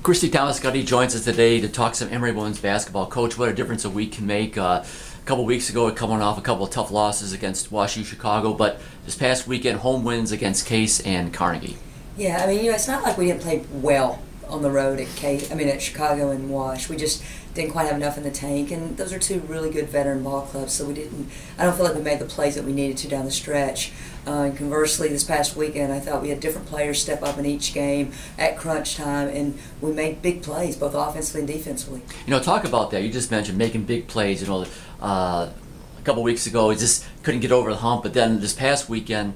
Christy Thomaskutty joins us today to talk some Emory women's basketball. Coach, what a difference a week can make. A couple weeks ago, coming off a couple of tough losses against WashU Chicago, but this past weekend, home wins against Case and Carnegie. Yeah, I mean, it's not like we didn't play well on the road at at Chicago and Wash. We just didn't quite have enough in the tank, and those are two really good veteran ball clubs, so I don't feel like we made the plays that we needed to down the stretch. And conversely, this past weekend, I thought we had different players step up in each game at crunch time, and we made big plays, both offensively and defensively. Talk about that. You just mentioned making big plays. A couple weeks ago, we just couldn't get over the hump, but then this past weekend,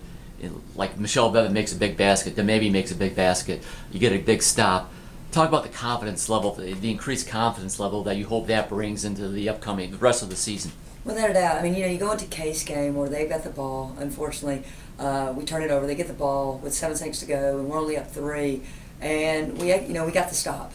like Michelle Bevan makes a big basket, then maybe makes a big basket, you get a big stop. Talk about the confidence level, the increased confidence level that you hope that brings into the rest of the season. Without a doubt. I mean, you go into Case game where they've got the ball. Unfortunately, we turn it over. They get the ball with 7 seconds to go, and we're only up 3. And we got the stop.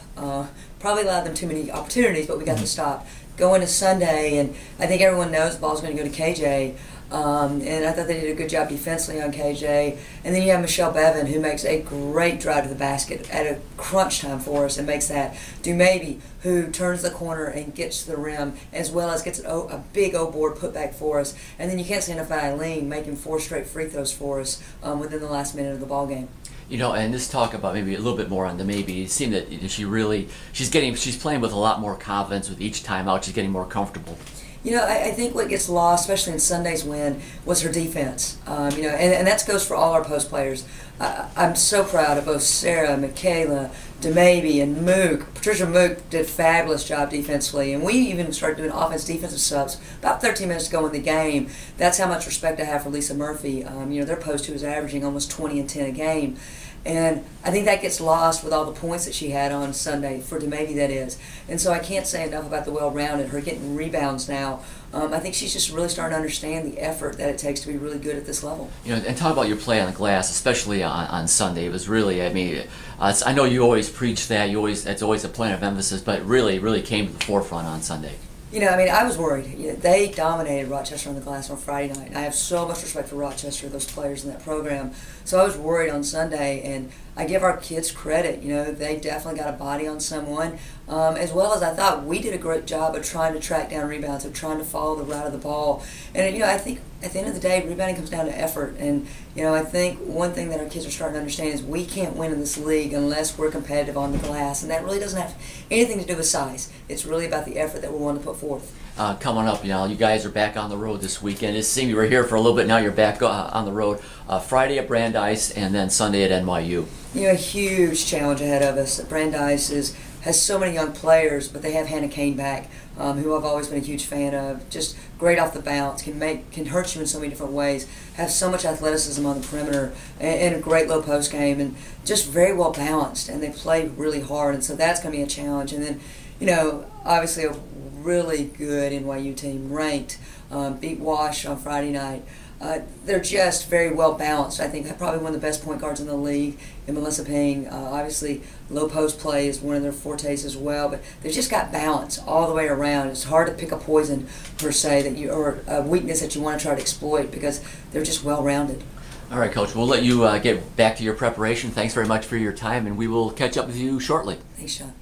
Probably allowed them too many opportunities, but we got the stop. Go into Sunday, and I think everyone knows the ball's going to go to KJ. And I thought they did a good job defensively on KJ. And then you have Michelle Bevan, who makes a great drive to the basket at a crunch time for us and makes that. Dumaybe, who turns the corner and gets to the rim, as well as gets a big O-board putback for us. And then you can't say enough about Eileen making 4 straight free throws for us within the last minute of the ball game. And this talk about maybe a little bit more on the maybe. It seemed that she's playing with a lot more confidence with each time out. She's getting more comfortable. I think what gets lost, especially in Sunday's win, was her defense. And that goes for all our post players. I'm so proud of both Sarah, Michaela, Dumaybe, and Mook. Patricia Mook did a fabulous job defensively, and we even started doing offense-defensive subs about 13 minutes to go in the game. That's how much respect I have for Lisa Murphy. Their post who is averaging almost 20 and 10 a game. And I think that gets lost with all the points that she had on Sunday, for Dumaybe that is. And so I can't say enough about the well-rounded, her getting rebounds now. I think she's just really starting to understand the effort that it takes to be really good at this level. And talk about your play on the glass, especially on Sunday. It was really, I know you always preach that, it's always a point of emphasis, but it really came to the forefront on Sunday. I was worried. They dominated Rochester on the glass on Friday night. I have so much respect for Rochester, those players in that program. So I was worried on Sunday, and I give our kids credit. They definitely got a body on someone, as well as I thought we did a great job of trying to track down rebounds, of trying to follow the route of the ball. And, I think at the end of the day, rebounding comes down to effort. And, I think one thing that our kids are starting to understand is we can't win in this league unless we're competitive on the glass. And that really doesn't have anything to do with size. It's really about the effort that we're willing to put forth. Coming up, you guys are back on the road this weekend. It seemed you were here for a little bit. Now you're back on the road. Friday at Brandeis and then Sunday at NYU. A huge challenge ahead of us. Brandeis has so many young players, but they have Hannah Kane back, who I've always been a huge fan of. Just great off the bounce, can hurt you in so many different ways. Have so much athleticism on the perimeter, and a great low post game, and just very well balanced. And they play really hard, and so that's going to be a challenge. And then, obviously a really good NYU team, ranked, beat Wash on Friday night. They're just very well balanced. I think probably one of the best point guards in the league, and Melissa Ping. Obviously, low post play is one of their fortes as well. But they've just got balance all the way around. It's hard to pick a poison per se or a weakness that you want to try to exploit because they're just well rounded. All right, Coach. We'll let you get back to your preparation. Thanks very much for your time, and we will catch up with you shortly. Thanks, Sean.